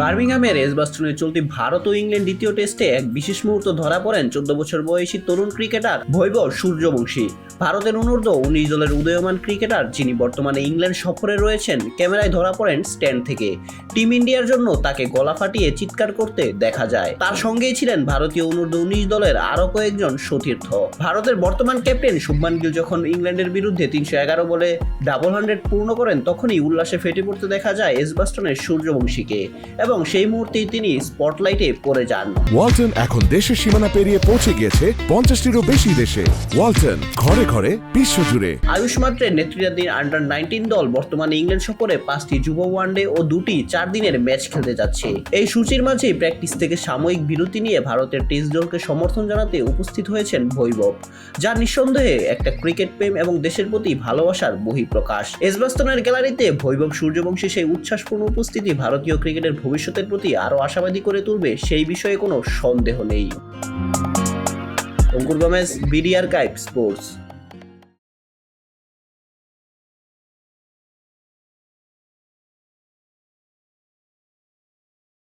বার্মিংহামের এজবাস্টনে চলতি ভারত ও ইংল্যান্ড দ্বিতীয় টেস্টে এক বিশেষ মুহূর্ত ধরা পড়েন 14 বছর বয়সী তরুণ ক্রিকেটার বৈভব সূর্যবংশী। ভারতের অনূর্ধ্ব 19 দলের উদীয়মান ক্রিকেটার, যিনি বর্তমানে ইংল্যান্ড সফরে রয়েছেন, ক্যামেরায় ধরা পড়েন স্ট্যান্ড থেকে। টিম ইন্ডিয়ার জন্য তাকে গলা ফাটিয়ে চিৎকার করতে দেখা যায়। তার সঙ্গেই ছিলেন ভারতীয় অনূর্ধ্ব 19 দলের আরও কয়েকজন সতীর্থ। ভারতের বর্তমান ক্যাপ্টেন শুভমান গিল যখন ইংল্যান্ডের বিরুদ্ধে 311 বলে ডাবল 100 পূর্ণ করেন, তখনই উল্লাসে ফেটে পড়তে দেখা যায় এজবাস্টনের সূর্যবংশীকে, এবং সেই মুহূর্তেই তিনি স্পটলাইটে পড়ে যান। ওয়ালটন এখন দেশের সীমানা পেরিয়ে পৌঁছে গিয়েছে 50টিরও বেশি দেশে। ওয়ালটন, ঘরে ঘরে বিশ্বজুড়ে। আয়ুষ মাত্রের নেতৃত্বাধীন আন্ডার 19 দল বর্তমানে ইংল্যান্ড সফরে 5টি যুব ওয়ানডে ও 2টি 4 দিনের ম্যাচ খেলতে যাচ্ছে। এই সূচির মাঝেই প্র্যাকটিস থেকে সাময়িক বিরতি নিয়ে ভারতের টেস্ট দলকে সমর্থন জানাতে উপস্থিত হয়েছেন বৈভব, যা নিঃসন্দেহে একটা ক্রিকেট প্রেম এবং দেশের প্রতি ভালোবাসার বহিঃপ্রকাশ। এজবাস্টনের গ্যালারিতে বৈভব সূর্যবংশী সেই উচ্ছ্বাসপূর্ণ উপস্থিতি ভারতীয় ক্রিকেটের ভবিষ্যতের প্রতি আরও আশাবাদী করে তুলবে, সেই বিষয়ে কোনো সন্দেহ নেই। অঙ্কুর গমেজ, বিডি আর্কাইভ স্পোর্টস।